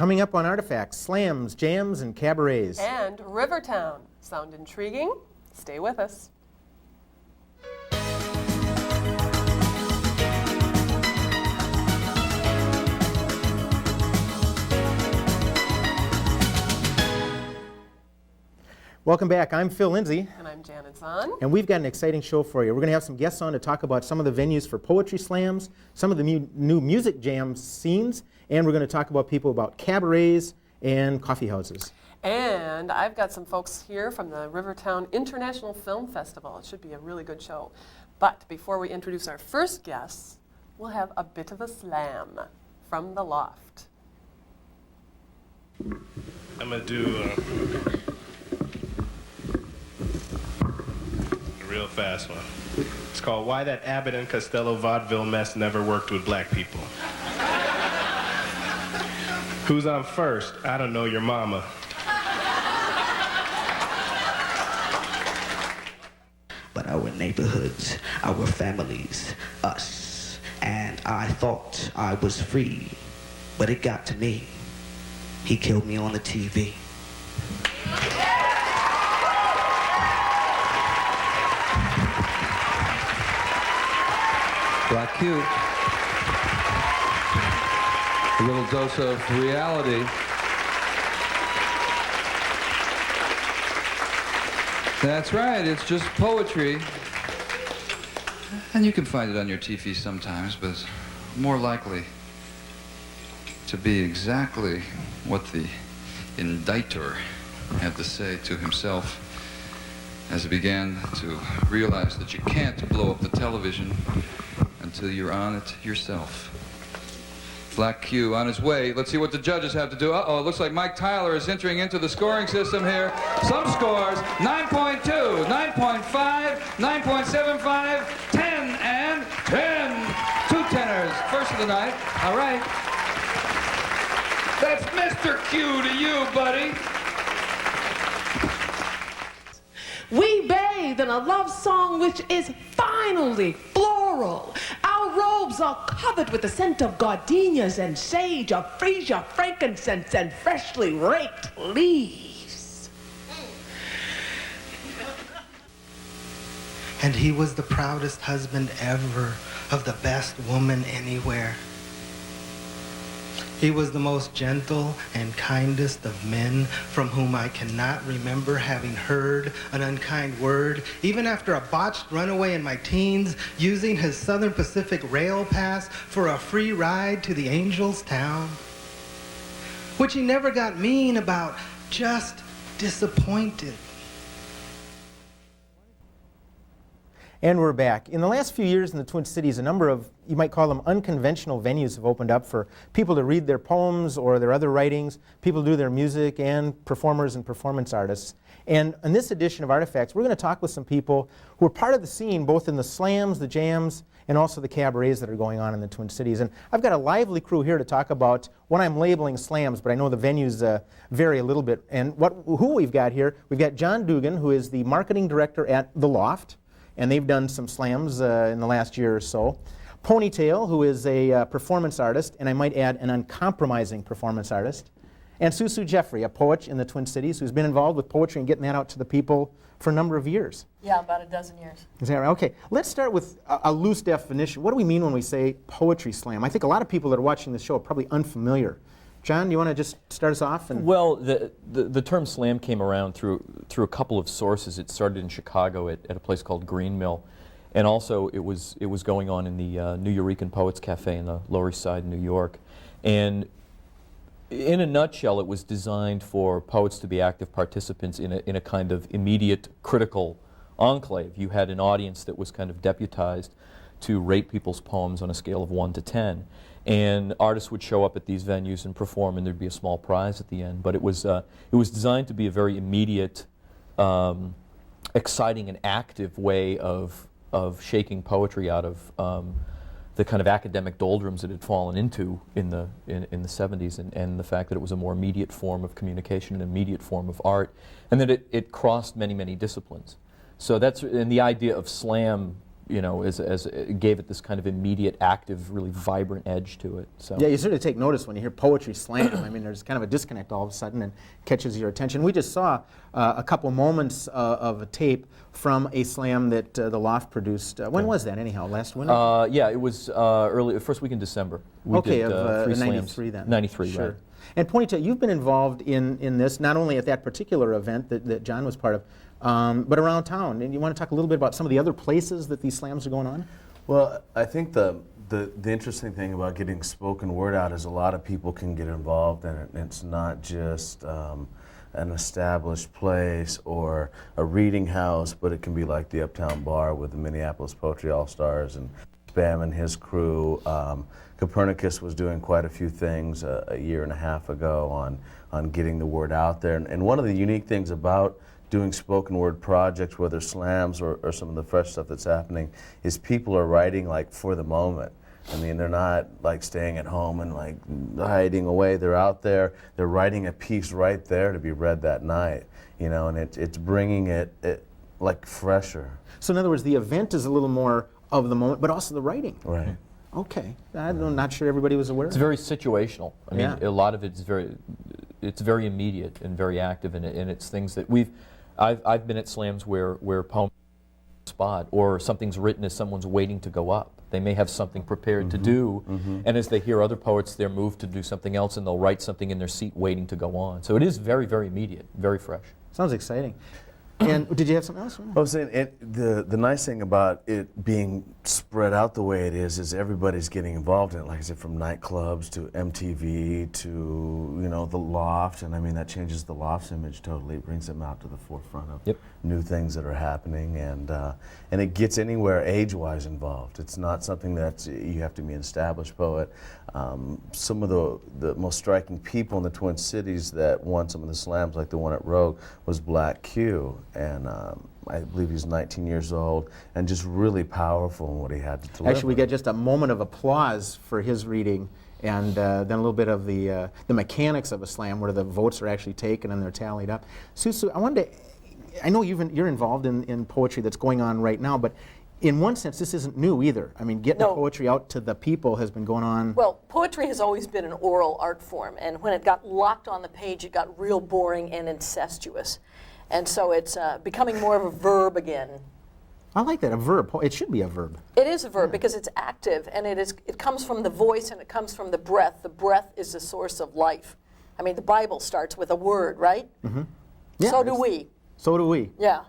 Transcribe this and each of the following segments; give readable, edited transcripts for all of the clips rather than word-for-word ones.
Coming up on Artifacts, slams, jams, and cabarets. And Rivertown. Sound intriguing? Stay with us. Welcome back. I'm Phill Lindsay. And I'm Zahn. And we've got an exciting show for you. We're going to have some guests on to talk about some of the venues for poetry slams, some of the new music jam scenes, and we're going to talk about people about cabarets and coffee houses. And I've got some folks here from the Rivertown International Film Festival. It should be a really good show. But before we introduce our first guests, we'll have a bit of a slam from the Loft. I'm going to do real fast one. It's called Why That Abbott and Costello Vaudeville Mess Never Worked with Black People. Who's on first? I don't know, your mama. But our neighborhoods, our families, us, and I thought I was free, but it got to me. He killed me on the TV. Black Q. A little dose of reality. That's right, it's just poetry. And you can find it on your TV sometimes, but it's more likely to be exactly what the indictor had to say to himself as he began to realize that you can't blow up the television until you're on it yourself. Black Q on his way. Let's see what the judges have to do. Uh-oh, it looks like Mike Tyler is entering into the scoring system here. Some scores, 9.2, 9.5, 9.75, 10, and 10. Two tenors. First of the night. All right. That's Mr. Q to you, buddy. We bathe in a love song which is finally floral. Our robes are covered with the scent of gardenias and sage, of freesia, frankincense, and freshly raked leaves. And he was the proudest husband ever of the best woman anywhere. He was the most gentle and kindest of men, from whom I cannot remember having heard an unkind word, even after a botched runaway in my teens, using his Southern Pacific rail pass for a free ride to the Angels town. Which he never got mean about, just disappointed. And we're back. In the last few years in the Twin Cities, a number of, you might call them unconventional venues have opened up for people to read their poems or their other writings, people to do their music, and performers and performance artists. And in this edition of Artifacts, we're going to talk with some people who are part of the scene, both in the slams, the jams, and also the cabarets that are going on in the Twin Cities. And I've got a lively crew here to talk about what I'm labeling slams, but I know the venues vary a little bit. And who we've got here, we've got John Dougan, who is the marketing director at the Loft, and they've done some slams in the last year or so. Ponytale, who is a performance artist, and I might add an uncompromising performance artist. And Susu Jeffrey, a poet in the Twin Cities, who's been involved with poetry and getting that out to the people for a number of years. Yeah, about a dozen years. Is that right? Okay, let's start with a loose definition. What do we mean when we say poetry slam? I think a lot of people that are watching this show are probably unfamiliar. John, do you want to just start us off? Well, the term slam came around through a couple of sources. It started in Chicago at a place called Green Mill, and also it was going on in the New Eurekan Poets Cafe in the Lower East Side, New York. And in a nutshell, it was designed for poets to be active participants in a kind of immediate critical enclave. You had an audience that was kind of deputized to rate people's poems on a scale of 1 to 10. And artists would show up at these venues and perform, and there'd be a small prize at the end. But it was designed to be a very immediate, exciting and active way of shaking poetry out of the kind of academic doldrums it had fallen into in the 70s, and the fact that it was a more immediate form of communication, an immediate form of art, and that it crossed many, many disciplines. So and the idea of slam you know, as it gave it this kind of immediate, active, really vibrant edge to it. So Yeah, you sort of take notice when you hear poetry slam. I mean, there's kind of a disconnect all of a sudden and catches your attention. We just saw a couple moments of a tape from a slam that the Loft produced. When was that, anyhow? Last winter? yeah, it was early, first week in December. We Okay, did, of 3 slams. 93 then. 93, Sure. right. And Ponytale, you've been involved in this, not only at that particular event that John was part of, but around town. And you want to talk a little bit about some of the other places that these slams are going on? Well, I think the interesting thing about getting spoken word out is a lot of people can get involved in it. And it's not just an established place or a reading house, but it can be like the Uptown Bar with the Minneapolis Poetry All-Stars and Spam and his crew. Copernicus was doing quite a few things a year and a half ago on getting the word out there. And one of the unique things about doing spoken word projects, whether slams or some of the fresh stuff that's happening, is people are writing like for the moment. I mean, they're not like staying at home and like hiding away. They're out there. They're writing a piece right there to be read that night, you know, and it's bringing it like fresher. So in other words, the event is a little more of the moment, but also the writing. Right. Okay. I'm not sure everybody was aware It's of it. very situational. I mean, Yeah. a lot of it's very immediate and very active, and it's things that I've been at slams where poems spot or something's written as someone's waiting to go up. They may have something prepared to do, and as they hear other poets, they're moved to do something else, and they'll write something in their seat waiting to go on. So it is very, very immediate, very fresh. Sounds exciting. And did you have something else? I was saying, the nice thing about it being spread out the way it is everybody's getting involved in it. Like I said, from nightclubs to MTV to, you know, the Loft, and I mean that changes the Loft's image totally. It brings them out to the forefront of new things that are happening, and it gets anywhere age-wise involved. It's not something that you have to be an established poet. Some of the most striking people in the Twin Cities that won some of the slams, like the one at Rogue, was Black Q. And I believe he's 19 years old and just really powerful in what he had to deliver. Actually, we get just a moment of applause for his reading, and then a little bit of the mechanics of a slam, where the votes are actually taken and they're tallied up. Susu, I know you're involved in poetry that's going on right now, but in one sense, this isn't new either. I mean, getting the poetry out to the people has been going on. Well, poetry has always been an oral art form, and when it got locked on the page, it got real boring and incestuous. And so it's becoming more of a verb again. I like that, a verb. It should be a verb. It is a verb because it's active, and it comes from the voice and it comes from the breath. The breath is the source of life. I mean, the Bible starts with a word, right? Mm-hmm. Yeah, so do we. So do we. Yeah.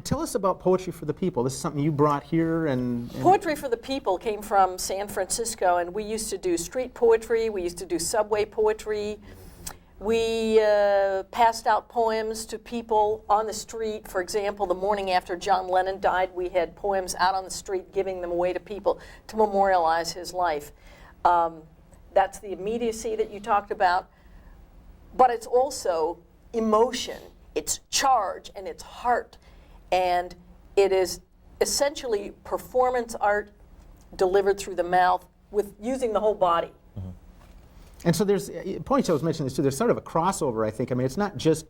Tell us about Poetry for the People. This is something you brought here. And Poetry for the People came from San Francisco, and we used to do street poetry. We used to do subway poetry. We passed out poems to people on the street. For example, the morning after John Lennon died, we had poems out on the street giving them away to people to memorialize his life. That's the immediacy that you talked about. But it's also emotion, it's charge, and it's heart. And it is essentially performance art delivered through the mouth with using the whole body. And so there's, Ponytale was mentioning this too, there's sort of a crossover, I think. I mean, it's not just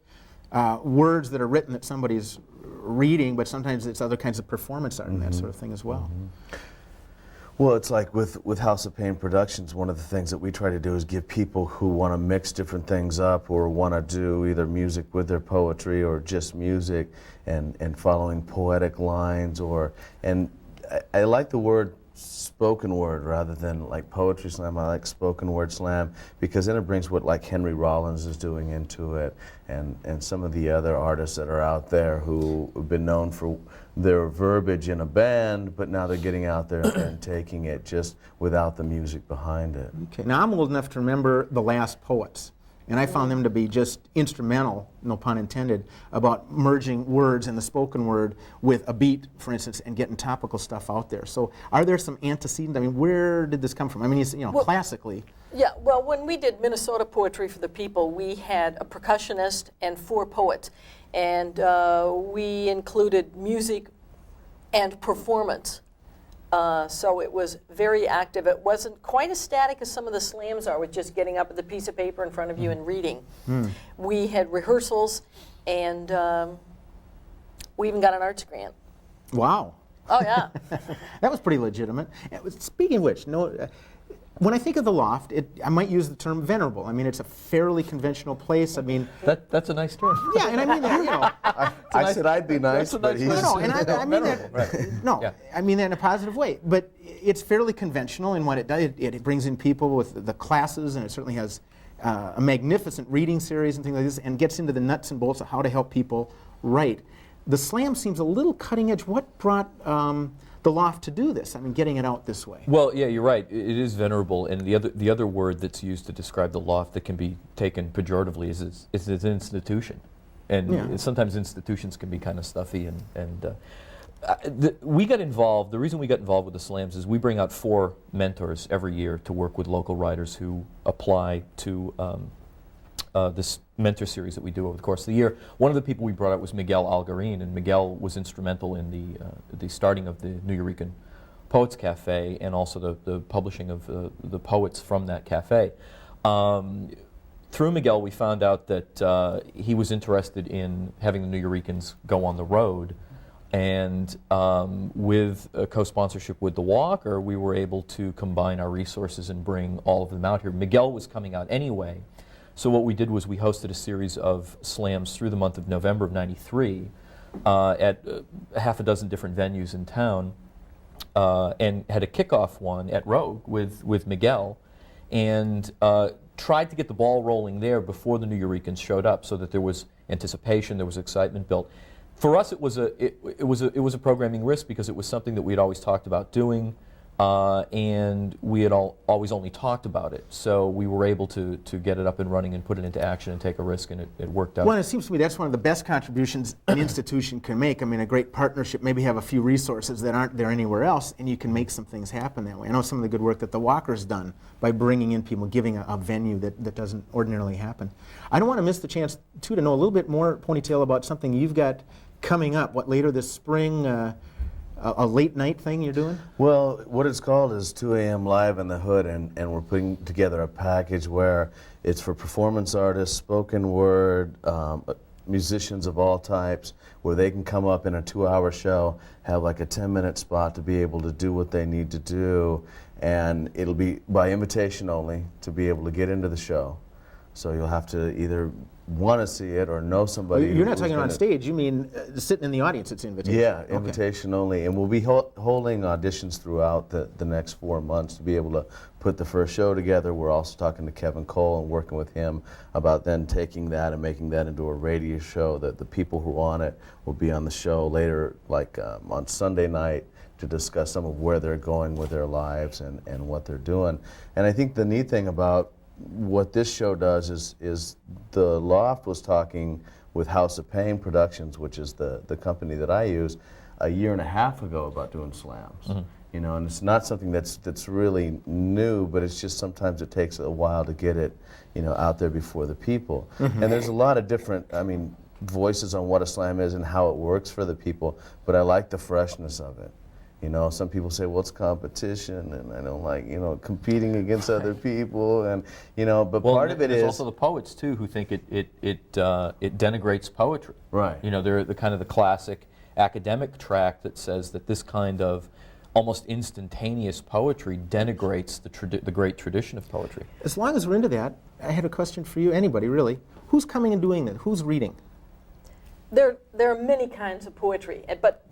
words that are written that somebody's reading, but sometimes it's other kinds of performance art and that sort of thing as well. Well, it's like with House of Pain Productions, one of the things that we try to do is give people who want to mix different things up or want to do either music with their poetry or just music and following poetic lines and I like the word spoken word rather than like poetry slam. I like spoken word slam because then it brings what like Henry Rollins is doing into it and some of the other artists that are out there who have been known for their verbiage in a band, but now they're getting out there and taking it just without the music behind it. Okay, now I'm old enough to remember The Last Poets, and I found them to be just instrumental, no pun intended, about merging words in the spoken word with a beat, for instance, and getting topical stuff out there. So are there some antecedents? I mean, where did this come from? I mean, well, classically. Yeah, well, when we did Minnesota Poetry for the People, we had a percussionist and 4 poets. And we included music and performance. So it was very active. It wasn't quite as static as some of the slams are with just getting up with a piece of paper in front of you and reading. We had rehearsals, and we even got an arts grant. Wow. Oh, yeah. That was pretty legitimate. Speaking of which, when I think of the Loft, I might use the term venerable. I mean, it's a fairly conventional place. I mean, That's a nice term. yeah, and I mean that, you know. I said I'd be nice, but he's... No, and I mean that. Right. No, Yeah. I mean that in a positive way. But it's fairly conventional in what it does. It brings in people with the classes, and it certainly has a magnificent reading series and things like this, and gets into the nuts and bolts of how to help people write. The Slam seems a little cutting edge. What brought the Loft to do this? I mean, getting it out this way. Well, yeah, you're right. It is venerable, and the other word that's used to describe the Loft that can be taken pejoratively is an institution, and Yeah. sometimes institutions can be kind of stuffy. We got involved. The reason we got involved with the Slams is we bring out 4 mentors every year to work with local writers who apply to this mentor series that we do over the course of the year. One of the people we brought out was Miguel Algarin, and Miguel was instrumental in the starting of the New Eurekan Poets Cafe and also the publishing of the poets from that cafe. Through Miguel, we found out that he was interested in having the New Eurekans go on the road, and with a co-sponsorship with The Walker, we were able to combine our resources and bring all of them out here. Miguel was coming out anyway. So what we did was we hosted a series of slams through the month of November of '93 at half a dozen different venues in town, and had a kickoff one at Rogue with Miguel, and tried to get the ball rolling there before the New Eurekans showed up, so that there was anticipation, there was excitement built. For us, it was a programming risk because it was something that we had always talked about doing. And we had always only talked about it, so we were able to get it up and running and put it into action and take a risk, and it worked out. Well, it seems to me that's one of the best contributions an institution can make. I mean, a great partnership, maybe have a few resources that aren't there anywhere else, and you can make some things happen that way. I know some of the good work that the Walker's done by bringing in people, giving a venue that doesn't ordinarily happen. I don't want to miss the chance, too, to know a little bit more, Ponytale, about something you've got coming up. What, later this spring? A late night thing you're doing? Well, what it's called is 2 a.m. Live in the Hood, and we're putting together a package where it's for performance artists, spoken word, musicians of all types, where they can come up in a 2-hour show, have like a 10-minute spot to be able to do what they need to do, and it'll be by invitation only to be able to get into the show. So you'll have to either want to see it or know somebody. You're not talking on stage, you mean sitting in the audience, it's invitation? Yeah, invitation only. And we'll be holding auditions throughout the next 4 months to be able to put the first show together. We're also talking to Kevin Cole and working with him about then taking that and making that into a radio show that the people who want it will be on the show later, like on Sunday night, to discuss some of where they're going with their lives and what they're doing. And I think the neat thing about what this show does is the Loft was talking with House of Pain Productions, which is the company that I use, a year and a half ago about doing slams. Mm-hmm. You know, and it's not something that's really new, but it's just sometimes it takes a while to get it, you know, out there before the people. Mm-hmm. And there's a lot of different, voices on what a slam is and how it works for the people, but I like the freshness of it. You know, some people say, well, it's competition, and I don't like, competing against other people, and, but part of it is... There's also the poets, too, who think it denigrates poetry. Right. You know, they're the kind of the classic academic track that says that this kind of almost instantaneous poetry denigrates the great tradition of poetry. As long as we're into that, I had a question for you, anybody really. Who's coming and doing that? Who's reading? There are many kinds of poetry, but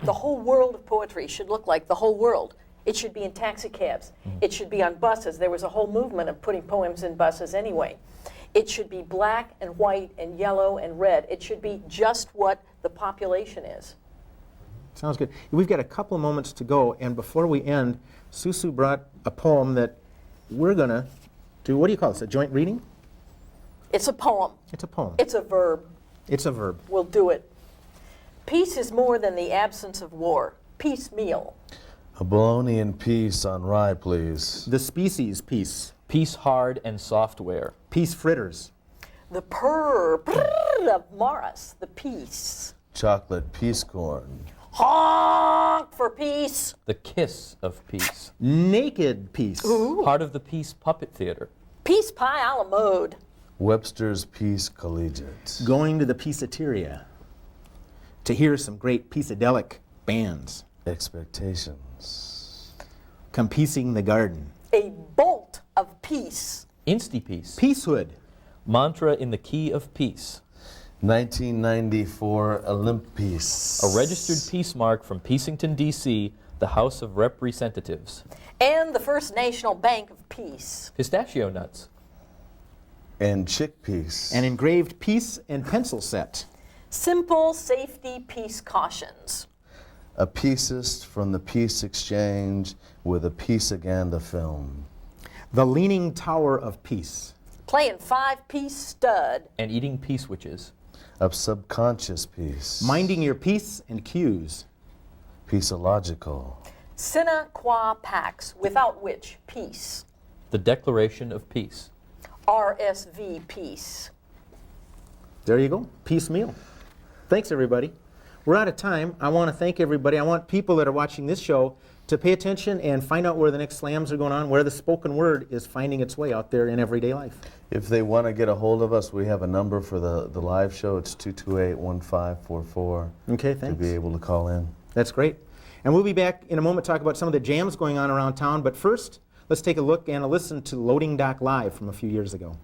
the whole world of poetry should look like the whole world. It should be in taxi cabs. Mm-hmm. It should be on buses. There was a whole movement of putting poems in buses anyway. It should be black and white and yellow and red. It should be just what the population is. Sounds good. We've got a couple of moments to go, and before we end, Susu brought a poem that we're going to do. What do you call this, a joint reading? It's a poem. It's a poem. It's a verb. It's a verb. We'll do it. Peace is more than the absence of war. Piecemeal. A bologna and peace on rye, please. The species piece. Peace hard and software. Peace fritters. The purr of Morris, the peace. Chocolate peace corn. Honk for peace. The kiss of peace. Naked peace. Ooh. Part of the Peace Puppet Theater. Peace pie a la mode. Webster's Peace Collegiate. Going to the Peaceteria to hear some great peacadelic bands. Expectations. Compiecing the garden. A bolt of peace. Insti-peace. Peacehood. Mantra in the key of peace. 1994 Olympics. A registered peace mark from Peacington, D.C., the House of Representatives. And the First National Bank of Peace. Pistachio nuts. And chickpeas. An engraved peace and pencil set. Simple safety peace cautions. A piecist from the Peace Exchange with a Peace-aganda film. The Leaning Tower of Peace. Playing 5-piece stud. And eating peace witches. A subconscious peace. Minding your peace and cues. Peaceological. Sine qua pax, without which peace. The Declaration of Peace. RSV peace. There you go. Piecemeal. Thanks, everybody. We're out of time. I want to thank everybody. I want people that are watching this show to pay attention and find out where the next slams are going on, where the spoken word is finding its way out there in everyday life. If they want to get a hold of us, we have a number for the live show. It's 228-1544. Okay, To thanks. be able to call in. That's great. And we'll be back in a moment to talk about some of the jams going on around town. But first, let's take a look and a listen to Loading Dock Live from a few years ago.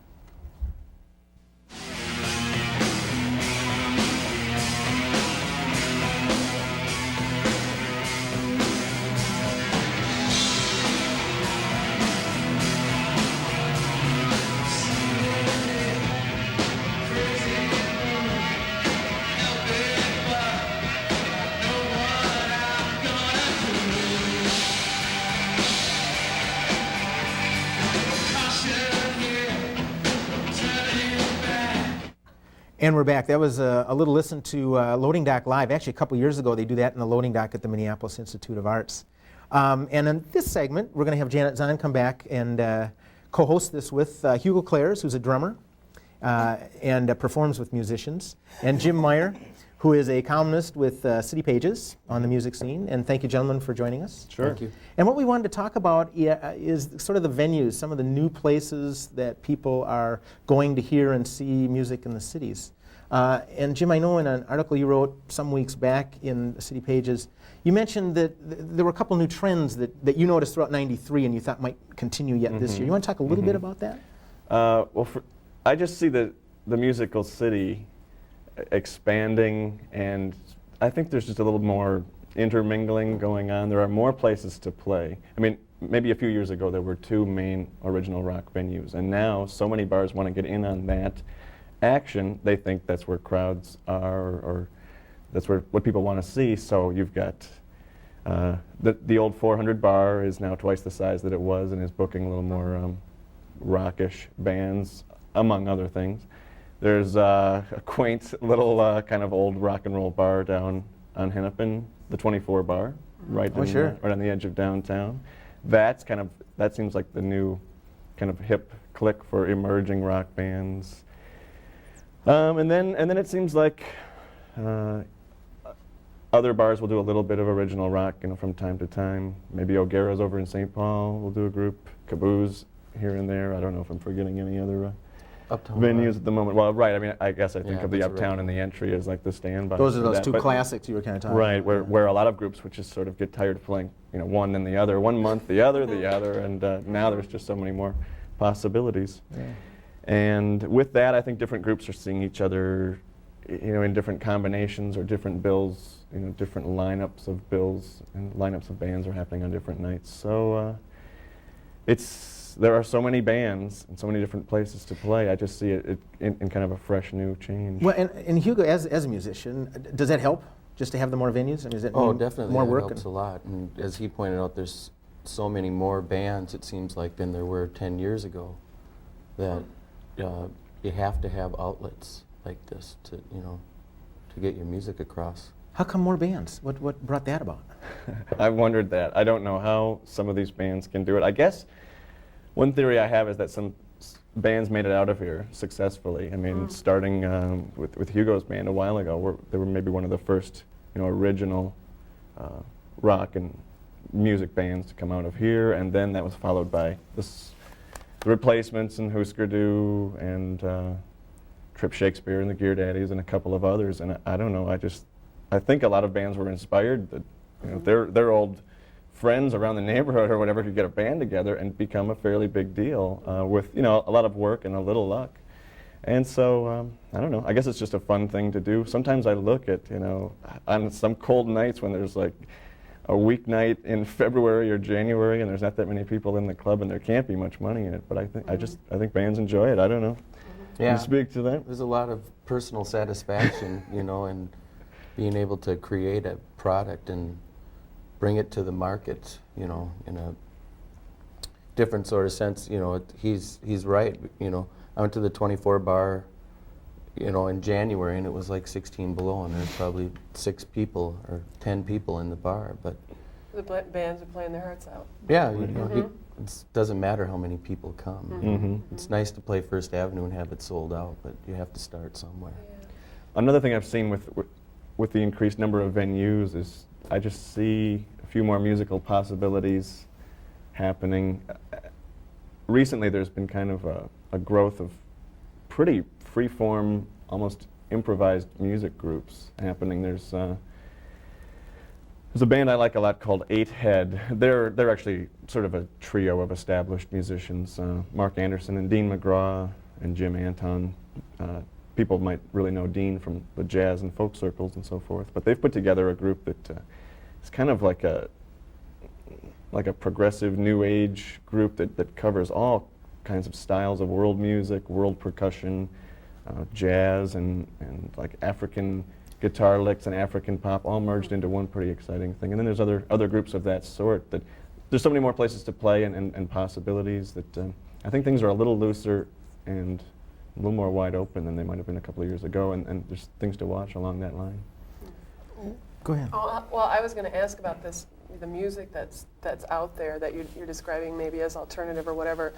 And we're back. That was a little listen to Loading Dock Live. Actually, a couple years ago, they do that in the loading dock at the Minneapolis Institute of Arts. And in this segment, we're going to have Janet Zahn come back and co-host this with Hugo Klaers, who's a drummer and performs with musicians, and Jim Meyers, who is a columnist with City Pages on the music scene. And thank you, gentlemen, for joining us. Sure. Thank you. And what we wanted to talk about is sort of the venues, some of the new places that people are going to hear and see music in the cities. And Jim, I know in an article you wrote some weeks back in City Pages, you mentioned that there were a couple new trends that you noticed throughout '93 and you thought might continue yet this year. You want to talk a little bit about that? I just see the musical city expanding, and I think there's just a little more intermingling going on. There are more places to play. I mean, maybe a few years ago there were 2 main original rock venues, and now so many bars want to get in on that action. They think that's where crowds are, or that's what people want to see. So you've got the old 400 bar is now twice the size that it was and is booking a little more rockish bands, among other things. There's a quaint little kind of old rock and roll bar down on Hennepin, the 24 bar, right on the edge of downtown. That seems like the new kind of hip clique for emerging rock bands. And then it seems like other bars will do a little bit of original rock, from time to time. Maybe O'Gara's over in St. Paul will do a group. Caboose here and there. I don't know if I'm forgetting any other venues at the moment. Well, right. I mean, I guess I think of the Uptown and the Entry as like the standby. Those are those 2 classics you were kind of talking about. Right, where a lot of groups would just sort of get tired of playing, one and the other, 1 month the other, and now there's just so many more possibilities. Yeah. And with that, I think different groups are seeing each other, in different combinations or different bills, different lineups of bills and lineups of bands are happening on different nights. So there are so many bands and so many different places to play. I just see it in kind of a fresh new change. Well, and Hugo, as a musician, does that help just to have the more venues? I mean, is it definitely more it work? Helps a lot. And as he pointed out, there's so many more bands, it seems like, than there were 10 years ago, that you have to have outlets like this to get your music across. How come more bands? What brought that about? I've wondered that. I don't know how some of these bands can do it. I guess one theory I have is that some bands made it out of here successfully. I mean, starting with Hugo's band a while ago, they were maybe one of the first, original rock and music bands to come out of here, and then that was followed by the Replacements and Husker Du and Trip Shakespeare and the Gear Daddies and a couple of others. And I don't know. I think a lot of bands were inspired that You know, their old friends around the neighborhood or whatever could get a band together and become a fairly big deal with, you know, a lot of work and a little luck. And so, I don't know, I guess it's just a fun thing to do. Sometimes I look at, you know, on some cold nights when there's like a weeknight in February or January and there's not that many people in the club and there can't be much money in it, but I think bands enjoy it. I don't know. Yeah. Can you speak to that? There's a lot of personal satisfaction, you know, in being able to create a product and bring it to the market, you know, in a different sort of sense. You know, he's right. You know, I went to the 24 bar, you know, in January, and it was like 16 below, and there's probably 6 people or 10 people in the bar. But The bands are playing their hearts out. yeah, you know, it doesn't matter how many people come. It's nice to play First Avenue and have it sold out, but you have to start somewhere. Another thing I've seen with the increased number of venues is I just see a few more musical possibilities happening. Recently there's been kind of a growth of pretty free-form, almost improvised music groups happening. There's a band I like a lot called 8 Head. They're actually sort of a trio of established musicians, Mark Anderson and Dean McGraw and Jim Anton. People might really know Dean from the jazz and folk circles and so forth, but they've put together a group that is kind of like a progressive new age group that covers all kinds of styles of world music, world percussion, jazz, and like African guitar licks and African pop all merged into one pretty exciting thing. And then there's other groups of that sort that there's so many more places to play and possibilities that I think things are a little looser and a little more wide open than they might have been a couple of years ago, and there's things to watch along that line. Go ahead. Oh, well, I was going to ask about this, the music that's out there that you're describing maybe as alternative or whatever.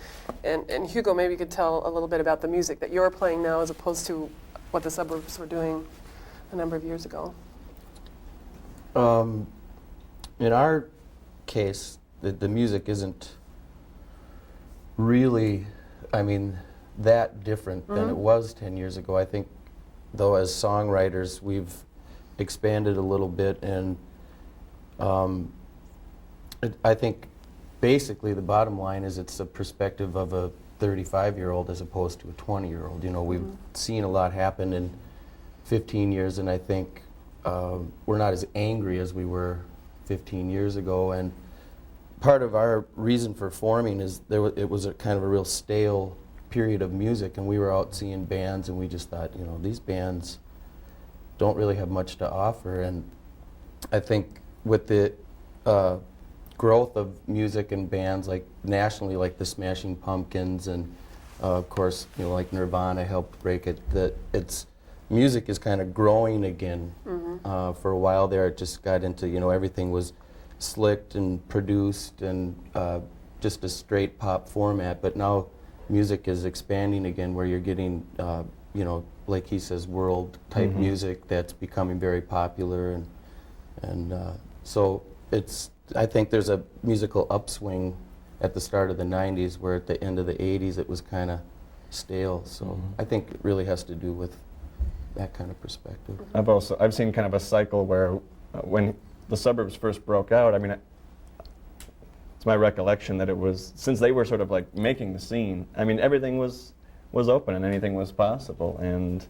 And Hugo, maybe you could tell a little bit about the music that you're playing now as opposed to what the Suburbs were doing a number of years ago. In our case, the music isn't really, I mean, that different than it was 10 years ago. I think, though, as songwriters, we've expanded a little bit, and I think basically the bottom line is it's the perspective of a 35-year-old as opposed to a 20-year-old. You know, we've seen a lot happen in 15 years, and I think we're not as angry as we were 15 years ago. And part of our reason for forming is it was a kind of a real stale period of music, and we were out seeing bands, and we just thought, you know, these bands don't really have much to offer. And I think with the growth of music and bands like nationally, like the Smashing Pumpkins, and of course, you know, like Nirvana helped break it, that music is kind of growing again. For a while there, it just got into, you know, everything was slicked and produced and just a straight pop format, but now music is expanding again, where you're getting, you know, like he says, world type music that's becoming very popular, and so I think there's a musical upswing at the start of the 90s, where at the end of the 80s it was kind of stale. So I think it really has to do with that kind of perspective. I've seen kind of a cycle where when the Suburbs first broke out, I mean, it's my recollection that it was, since they were sort of like making the scene, I mean, everything was open and anything was possible. And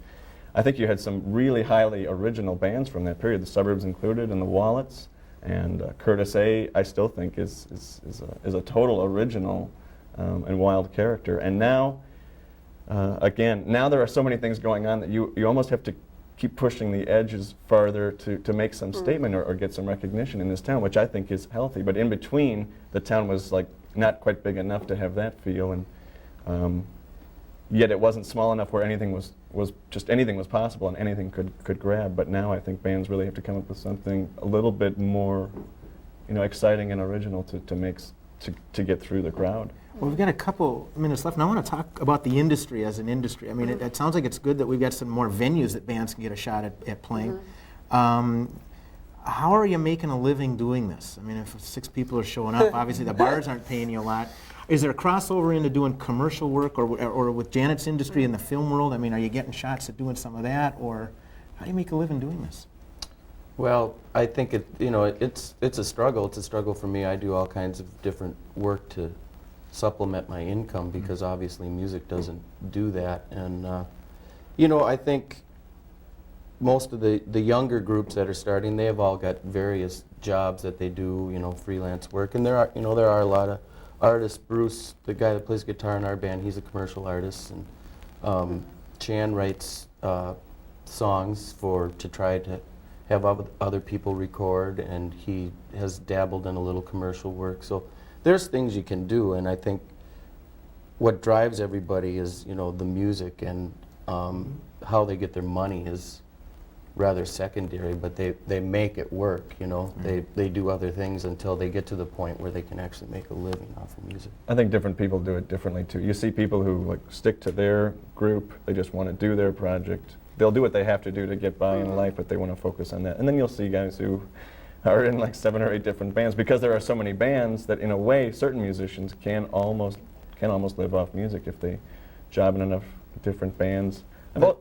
I think you had some really highly original bands from that period, the Suburbs included, and the Wallets. And Curtis A, I still think is a total original and wild character. And now, again, now there are so many things going on that you almost have to keep pushing the edges farther to make some statement or get some recognition in this town, which I think is healthy. But in between, the town was like not quite big enough to have that feel, and yet it wasn't small enough where anything was just anything was possible and anything could grab. But now I think bands really have to come up with something a little bit more, you know, exciting and original to get through the crowd. Well, we've got a couple minutes left, and I want to talk about the industry as an industry. I mean, it sounds like it's good that we've got some more venues that bands can get a shot at playing. How are you making a living doing this? I mean, if 6 people are showing up, obviously the bars aren't paying you a lot. Is there a crossover into doing commercial work or with Janet's industry in the film world? I mean, are you getting shots at doing some of that, or how do you make a living doing this? Well, I think it's a struggle. It's a struggle for me. I do all kinds of different work to supplement my income because obviously music doesn't do that. And I think most of the younger groups that are starting, they have all got various jobs that they do, freelance work. And there are a lot of artists. Bruce, the guy that plays guitar in our band, he's a commercial artist, and Chan writes songs to try to have other people record, and he has dabbled in a little commercial work. So there's things you can do, and I think what drives everybody is, the music, and how they get their money is rather secondary, but they make it work, They do other things until they get to the point where they can actually make a living off of music. I think different people do it differently too. You see people who stick to their group, they just want to do their project. They'll do what they have to do to get by in life, but they want to focus on that. And then you'll see guys who are in 7 or 8 different bands, because there are so many bands that in a way certain musicians can almost live off music if they job in enough different bands.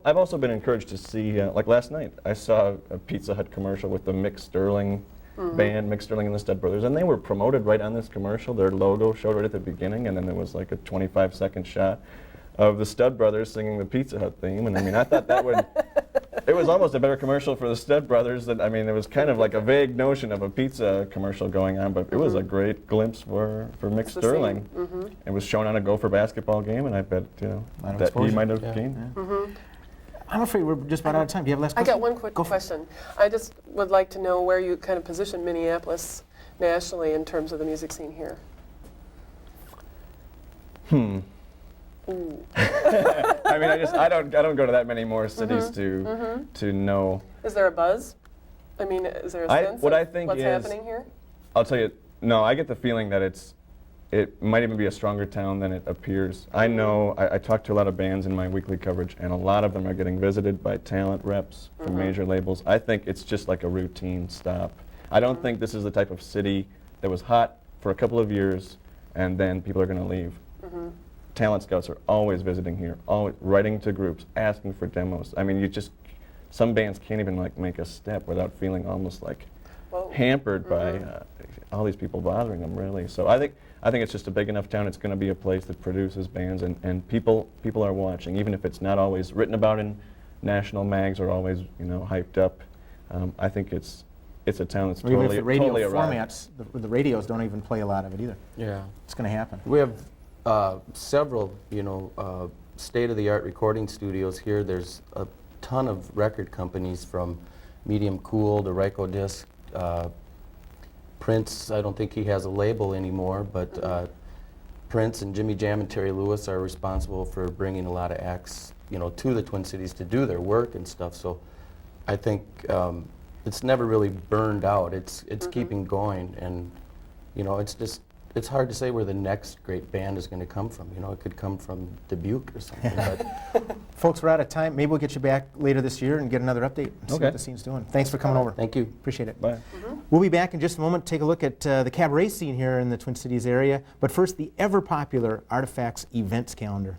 I've also been encouraged to see, like last night, I saw a Pizza Hut commercial with the Mick Sterling band, Mick Sterling and the Stud Brothers, and they were promoted right on this commercial. Their logo showed right at the beginning, and then there was a 25-second shot of the Stud Brothers singing the Pizza Hut theme. And I mean, I thought that would, it was almost a better commercial for the Stud Brothers. That, I mean, it was kind of like a vague notion of a pizza commercial going on, but it was a great glimpse for Mick Sterling. It was shown on a Gopher basketball game, and I bet, that he might have gained. I'm afraid we're just about out of time. Do you have last I question? got one quick question. I just would like to know where you kind of position Minneapolis nationally in terms of the music scene here. I mean, I don't go to that many more cities to know. Is there a buzz? I mean, is there a sense what of I think what's is, happening here? I'll tell you, no, I get the feeling that it might even be a stronger town than it appears. I know, I talk to a lot of bands in my weekly coverage, and a lot of them are getting visited by talent reps from major labels. I think it's just like a routine stop. I don't think this is the type of city that was hot for a couple of years, and then people are going to leave. Talent scouts are always visiting here, always writing to groups, asking for demos. I mean, some bands can't even make a step without feeling almost hampered by all these people bothering them, really. So I think it's just a big enough town. It's going to be a place that produces bands, and people are watching, even if it's not always written about in national mags or always hyped up. I think it's a town that's even if the radio totally arrived. formats, the radios don't even play a lot of it either. Yeah, it's going to happen. We have several, state-of-the-art recording studios here. There's a ton of record companies from Medium Cool to Ryko Disc. Prince, I don't think he has a label anymore, but Prince and Jimmy Jam and Terry Lewis are responsible for bringing a lot of acts, to the Twin Cities to do their work and stuff. So I think it's never really burned out. It's keeping going, and it's hard to say where the next great band is going to come from. It could come from Dubuque or something. But folks, we're out of time. Maybe we'll get you back later this year and get another update and see what the scene's doing. Thanks for coming over. Thank you. Appreciate it. Bye. We'll be back in just a moment to take a look at the cabaret scene here in the Twin Cities area. But first, the ever-popular Artifacts events calendar.